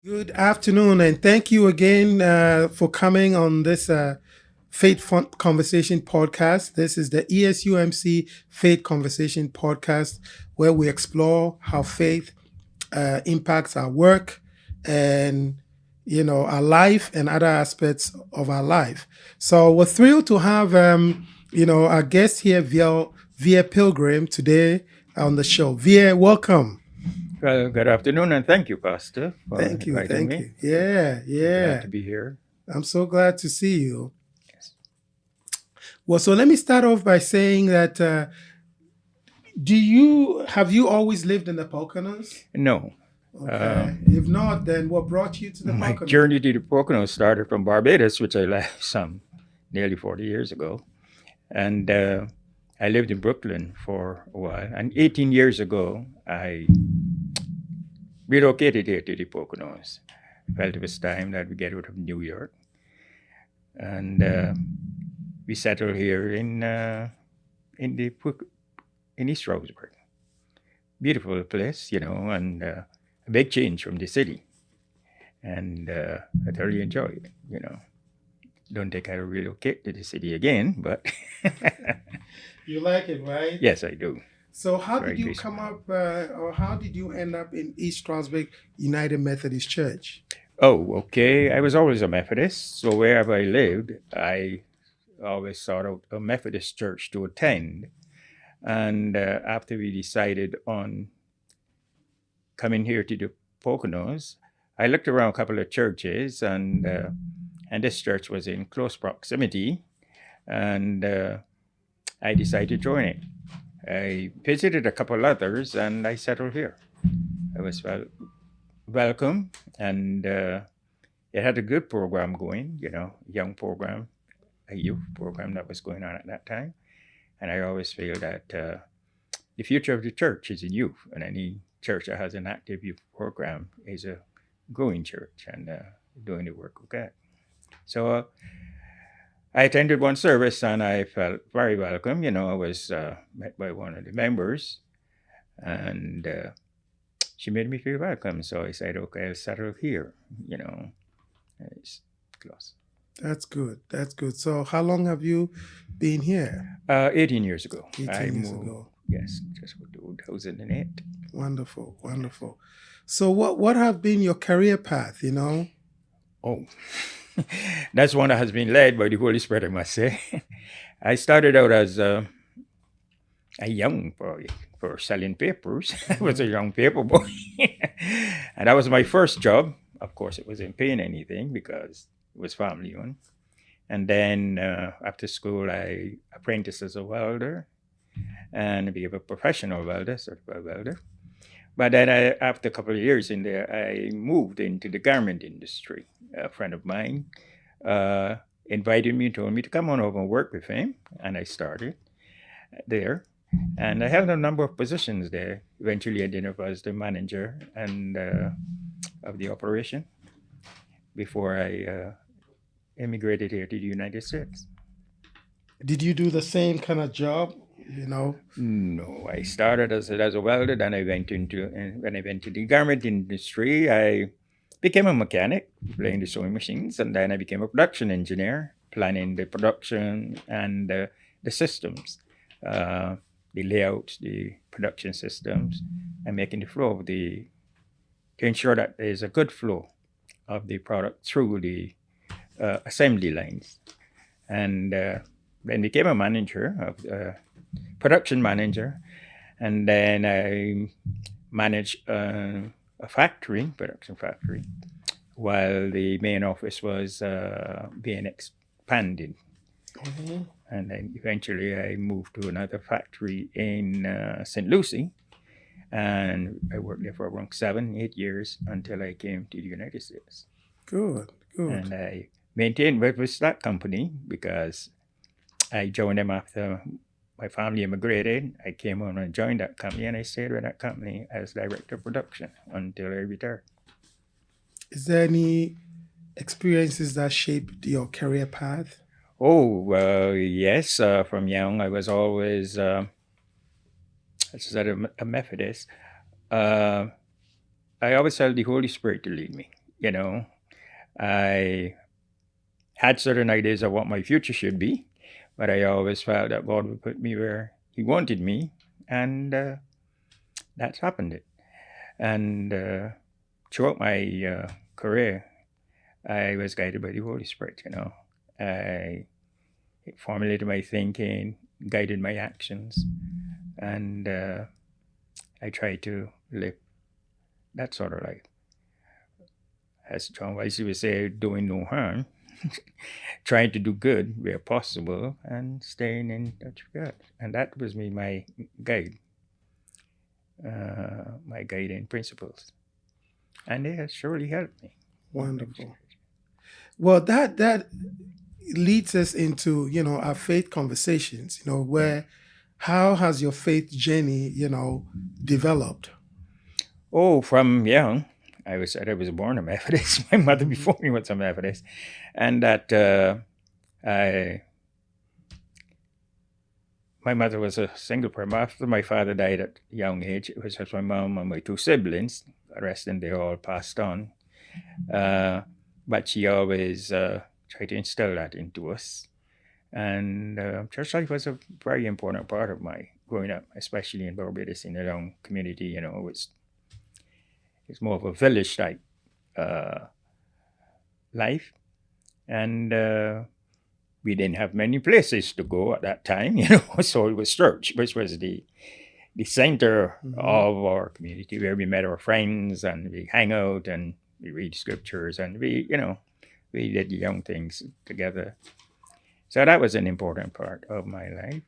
Good afternoon, and thank you again for coming on this Faith Conversation podcast. This is the ESUMC Faith Conversation podcast, where we explore how faith impacts our work and our life and other aspects of our life. So we're thrilled to have our guest here, Vere Pilgrim, today on the show. Vere, welcome. Well, good afternoon, and thank you, Pastor, for Thank you, inviting thank me. you. Yeah, Glad yeah. to be here. I'm so glad to see you. Yes. Well, so let me start off by saying that do you have you always lived in the Poconos? No, Okay. If not, then what brought you to the my Poconos? journey to the Poconos started from Barbados, which I left some nearly 40 years ago. And I lived in Brooklyn for a while. And 18 years ago, I relocated here to the Poconos. Felt it was time that we get out of New York. And we settled here in the in East Stroudsburg. Beautiful place, and a big change from the city. And I thoroughly enjoy it. Don't think I'll relocate to the city again, but You like it, right? yes, I do. So how did Very you peaceful. come up, or how did you end up in East Stroudsburg United Methodist Church? Oh, okay. I was always a Methodist, so wherever I lived, I always sought out a Methodist church to attend. And after we decided on coming here to the Poconos, I looked around a couple of churches, and this church was in close proximity, and I decided to join it. I visited a couple others, and I settled here. I was welcome, and it had a good program going, young program, a youth program that was going on at that time. And I always feel that the future of the church is in youth, and any church that has an active youth program is a growing church and doing the work of God. So I attended one service and I felt very welcome. I was met by one of the members, and she made me feel welcome. So I said, okay, I'll settle here. It's close. That's good. That's good. So how long have you been here? 18 years ago, 18 I years moved. ago. Yes, just 2008. Wonderful, wonderful. So what have been your career path, Oh, that's one that has been led by the Holy Spirit, I must say. I started out as a young boy for selling papers. I was a young paper boy. And that was my first job. Of course, it wasn't paying anything because it was family owned. And then after school, I apprenticed as a welder and became a professional welder, certified welder. But then after a couple of years in there, I moved into the garment industry. A friend of mine invited me, told me to come on over and work with him. And I started there. And I held a number of positions there. Eventually, I ended up as the manager and of the operation before I immigrated here to the United States. Did you do the same kind of job? No, I started as a welder. Then I went into when I went to the garment industry, I became a mechanic, playing the sewing machines, and then I became a production engineer, planning the production and the systems, uh, the layouts, the production systems, and making the flow of the to ensure that there's a good flow of the product through the assembly lines, and then became a manager of production manager, and then I managed a factory, production factory, while the main office was being expanded. Mhm. And then eventually I moved to another factory in St. Lucie, and I worked there for around 7, 8 years until I came to the United States. Good, And good. I maintained with that company because I joined them after my family immigrated. I came on and joined that company, and I stayed with that company as director of production until I retired. Is there any experiences that shaped your career path? Oh, yes. From young, I was always, as I said, a Methodist. Uh, I always felt the Holy Spirit to lead me. You know, I had certain ideas of what my future should be, but I always felt that God would put me where He wanted me, and that's happened. And throughout my career, I was guided by the Holy Spirit. I it formulated my thinking, guided my actions, and I tried to live that sort of life. As John Wesley would say, doing no harm, trying to do good where possible, and staying in touch with God. And that was my guide, my guiding principles. And they have surely helped me. Wonderful. Well, that leads us into our faith conversations. Where how has your faith journey developed? Oh, from young, I was born a Methodist. My mother before me was a Methodist, and that my mother was a single parent. After my father died at a young age, it was just my mom and my two siblings. The rest of them, they all passed on. But she always tried to instill that into us. And church life was a very important part of my growing up, especially in Barbados, in a young community. It's more of a village type life. And we didn't have many places to go at that time, so it was church, which was the center of our community, where we met our friends and we hang out and we read scriptures and we did young things together. So that was an important part of my life,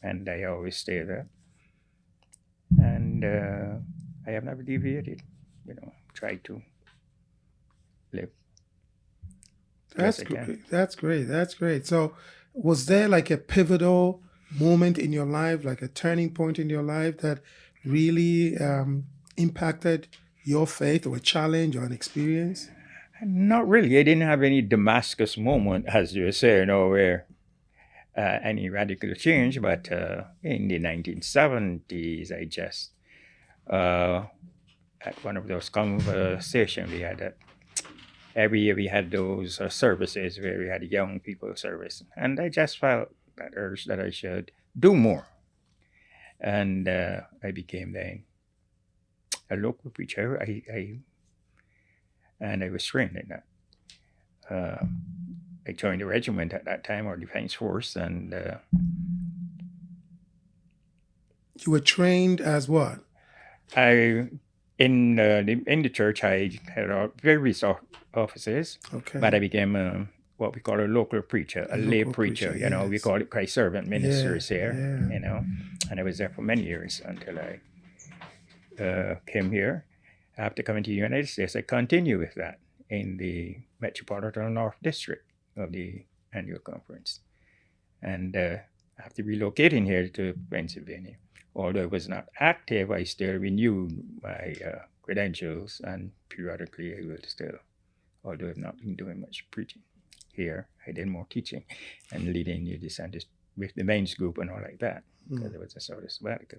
and I always stay there. And I have never deviated, tried to live. That's great. That's great. That's great. So, was there like a pivotal moment in your life, like a turning point in your life that really impacted your faith, or a challenge or an experience? Not really. I didn't have any Damascus moment, as you say, where any radical change. But in the 1970s, I just, at one of those conversations we had, every year we had those services where we had a young people service. And I just felt that urge that I should do more. And I became then a local preacher. And I was trained in that. I joined the regiment at that time, our defense force, and You were trained as what? In the church I had various offices, Okay. but I became what we call a local preacher, a lay local preacher. preacher, We yes. call it Christ servant ministers Yeah, here. yeah. And I was there for many years until I came here. After coming to the United States, I continued with that in the Metropolitan North District of the annual conference. And after relocating here to Pennsylvania, although I was not active, I still renewed my credentials, and periodically I will still, although I've not been doing much preaching here, I did more teaching and leading the dissenters with the men's group and all like that, because it was a sort of sabbatical.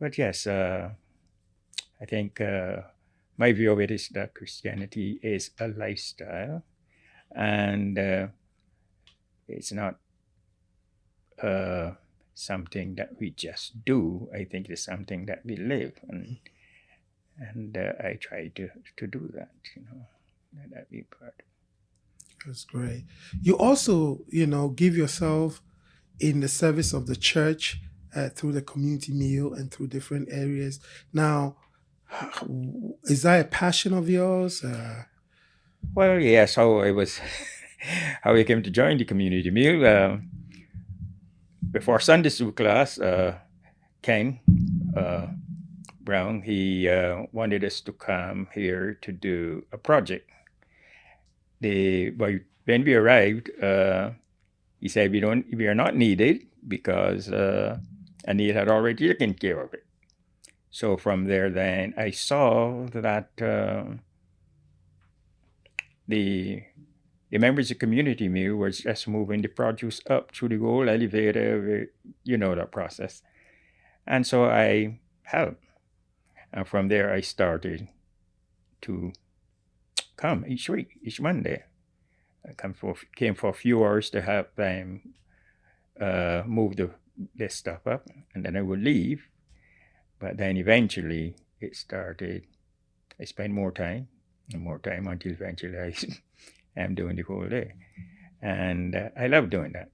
But yes, I think my view of it is that Christianity is a lifestyle, and it's not something that we just do. I think it's something that we live, and I try to do that. That be part. That's great. You also, give yourself in the service of the church through the community meal and through different areas. Now, is that a passion of yours? Well, yes. How I came to join the community meal. Before Sunday school class, Ken Brown, he wanted us to come here to do a project. When we arrived, he said we are not needed because Anil had already taken care of it. So from there, then I saw that the members of community meal were just moving the produce up through the whole elevator, that process. And so I helped. And from there, I started to come each week, each Monday. I came for a few hours to help them move this stuff up, and then I would leave. But then eventually it started. I spent more time and more time until eventually I am doing the whole day, and I love doing that.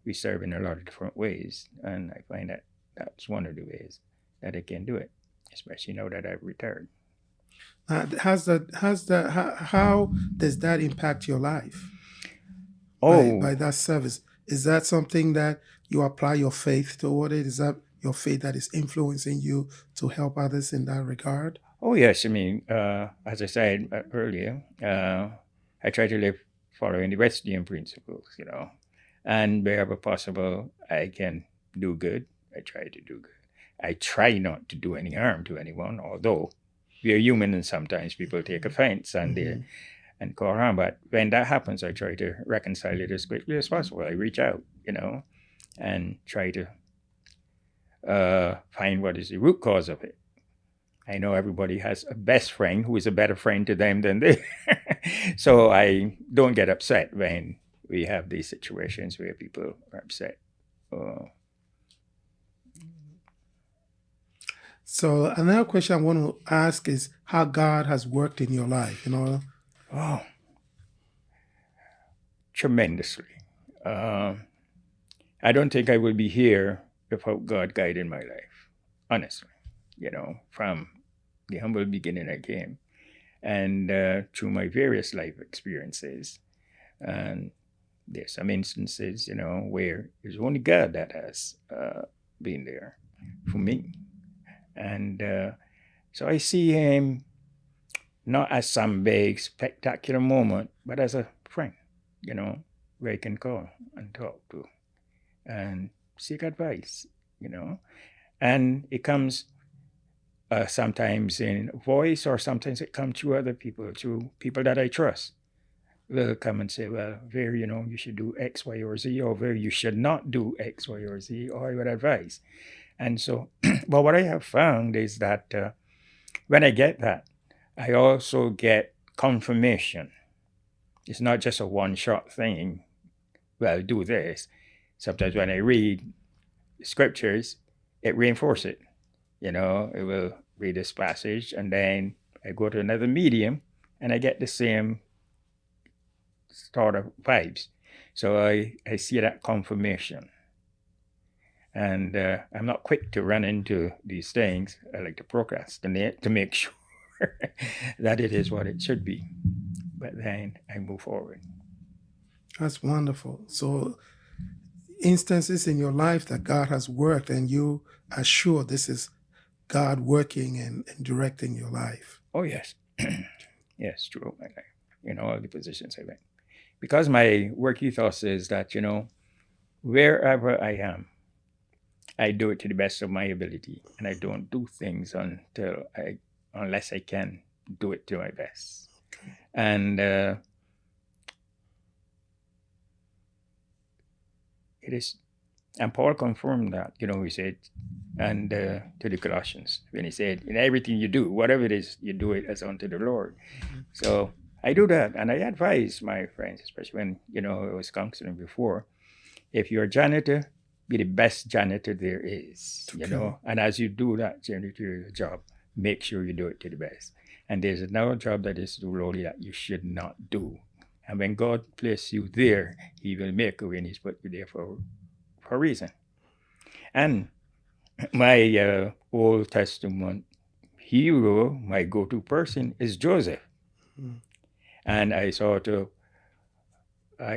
We serve in a lot of different ways, and I find that that's one of the ways that I can do it, especially now that I've retired. How does that impact your life by Oh, that service? Is that something that you apply your faith toward it? Is that your faith that is influencing you to help others in that regard? oh yes. I mean, as I said earlier, I try to live following the Wesleyan principles, and wherever possible, I can do good. I try to do good. I try not to do any harm to anyone, although we are human and sometimes people take offense and call harm. But when that happens, I try to reconcile it as quickly as possible. I reach out, and try to find what is the root cause of it. I know everybody has a best friend who is a better friend to them than they. So I don't get upset when we have these situations where people are upset. So another question I want to ask is how God has worked in your life, Oh, tremendously. I don't think I would be here without God guiding my life, honestly, from the humble beginning I came and through my various life experiences. And there's some instances, where it's only God that has been there for me. And so I see him not as some big spectacular moment, but as a friend, where I can call and talk to and seek advice, And it comes sometimes in voice, or sometimes it comes through other people, through people that I trust. They'll come and say, well, Vere, you should do X, Y, or Z, or Vere, you should not do X, Y, or Z, or I would advise. And so, but what I have found is that when I get that, I also get confirmation. It's not just a one-shot thing. Well, do this. Sometimes when I read scriptures, it reinforces it. It will read this passage, and then I go to another medium, and I get the same sort of vibes. So I see that confirmation. And I'm not quick to run into these things. I like to procrastinate to make sure that it is what it should be. But then I move forward. That's wonderful. So instances in your life that God has worked and you are sure this is God working and directing your life. Oh, yes. Yes, true. My life, all the positions I've been. Because my work ethos is that, wherever I am, I do it to the best of my ability, and I don't do things unless I can do it to my best. Okay. And it is, and Paul confirmed that, he said, and to the Colossians, when he said, in everything you do, whatever it is, you do it as unto the Lord. Mm-hmm. So I do that, and I advise my friends, especially when, I was counseling before, if you're a janitor, be the best janitor there is, and as you do that janitor job, make sure you do it to the best. And there's another job that is too lowly that you should not do. And when God places you there, he will make a way, and he's put you there for a reason. And my Old Testament hero, my go-to person is Joseph. Mm. And I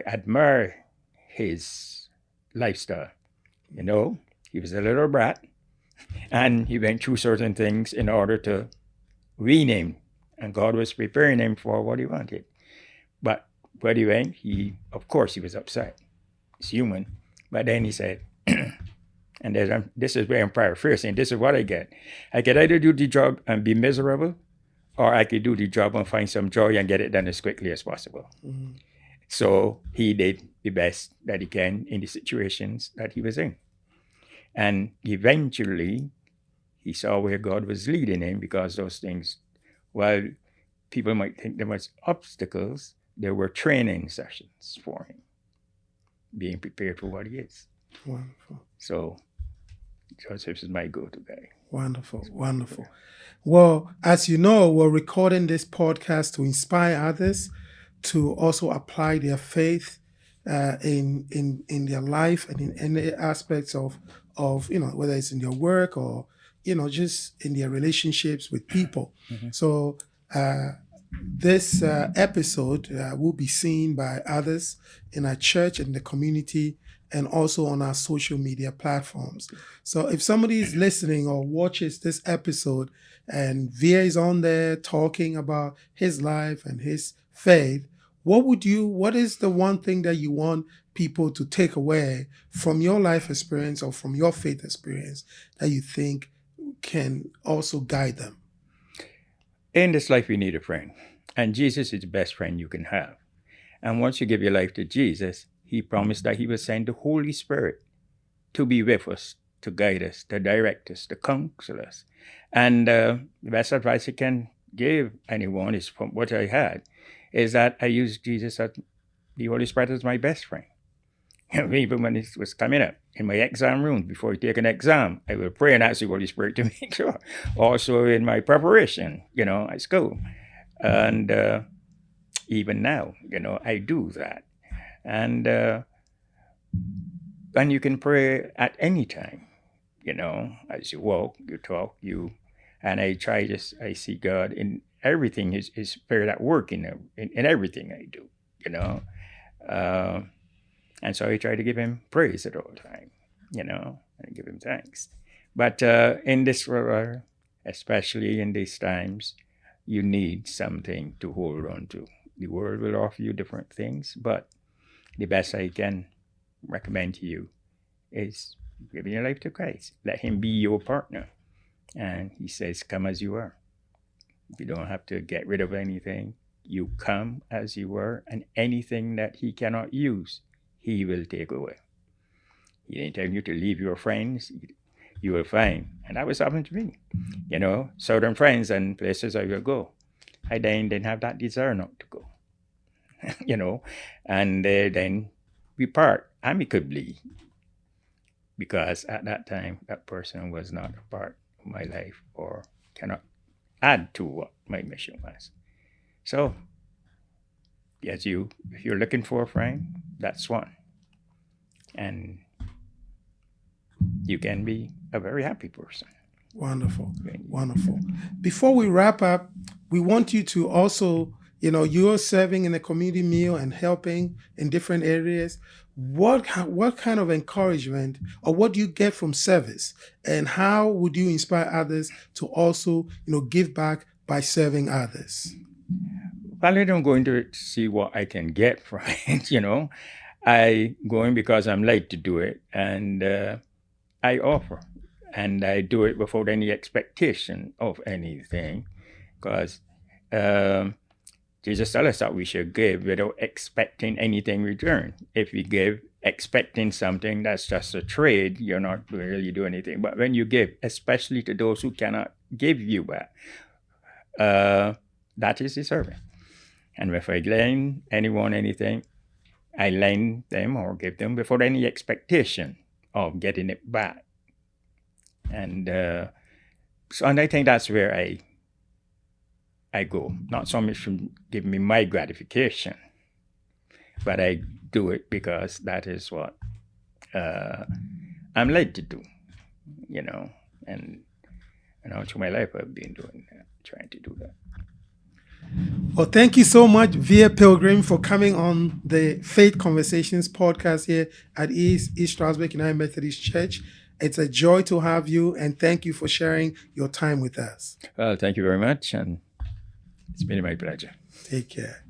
admire his lifestyle. He was a little brat, and he went through certain things in order to rename, and God was preparing him for what he wanted. But when he went, of course, he was upset. He's human. But then he said, and this is where I'm paraphrasing, this is what I get. I could either do the job and be miserable, or I could do the job and find some joy and get it done as quickly as possible. Mm-hmm. So he did the best that he can in the situations that he was in. And eventually, he saw where God was leading him, because those things, while people might think there was obstacles. There were training sessions for him, being prepared for what he is. Wonderful. So Joseph is my go-to guy. Wonderful. Wonderful. Well, as you know, we're recording this podcast to inspire others to also apply their faith in their life and in any aspects of whether it's in their work or just in their relationships with people. So this episode will be seen by others in our church and the community, and also on our social media platforms. So if somebody is listening or watches this episode and Vere is on there talking about his life and his faith, what is the one thing that you want people to take away from your life experience or from your faith experience that you think can also guide them? In this life, we need a friend. And Jesus is the best friend you can have. And once you give your life to Jesus, he promised that he will send the Holy Spirit to be with us, to guide us, to direct us, to counsel us. And the best advice I can give anyone is from what I had, is that I use Jesus as the Holy Spirit as my best friend. Even when it was coming up in my exam room, before I take an exam, I will pray and ask the Holy Spirit to make sure. Also in my preparation, at school. And even now, I do that. And you can pray at any time, as you walk, you talk, and I see God in everything, his Spirit at work in everything I do, and so I try to give him praise at all time, and give him thanks. But in this world, especially in these times, you need something to hold on to. The world will offer you different things, but the best I can recommend to you is giving your life to Christ. Let him be your partner. And he says, come as you are. You don't have to get rid of anything. You come as you were, and anything that he cannot use, he will take away. He didn't tell you to leave your friends. You will find. And that was happening to me. Certain friends and places I will go. I then didn't have that desire not to go. And then we part amicably, because at that time that person was not a part of my life or cannot add to what my mission was. So if you're looking for a friend, that's one, and you can be a very happy person. Wonderful. Wonderful. Before we wrap up, we want you to also, you're serving in a community meal and helping in different areas. What kind of encouragement or what do you get from service, and how would you inspire others to also, give back by serving others? Well, I don't go into it to see what I can get from it, I go in because I'm led to do it, and I offer, and I do it without any expectation of anything, because Jesus tells us that we should give without expecting anything in return. If we give expecting something, that's just a trade. You're not really doing anything. But when you give, especially to those who cannot give you back, that is the service. And if I lend anyone anything, I lend them or give them without any expectation of getting it back. And and I think that's where I go, not so much from giving me my gratification, but I do it because that is what I'm led to do, and through my life I've been doing that, trying to do that. Well, thank you so much, Vere Pilgrim, for coming on the Faith Conversations podcast here at East Stroudsburg United Methodist Church. It's a joy to have you, and thank you for sharing your time with us. Well, thank you very much, and it's been my pleasure. Take care.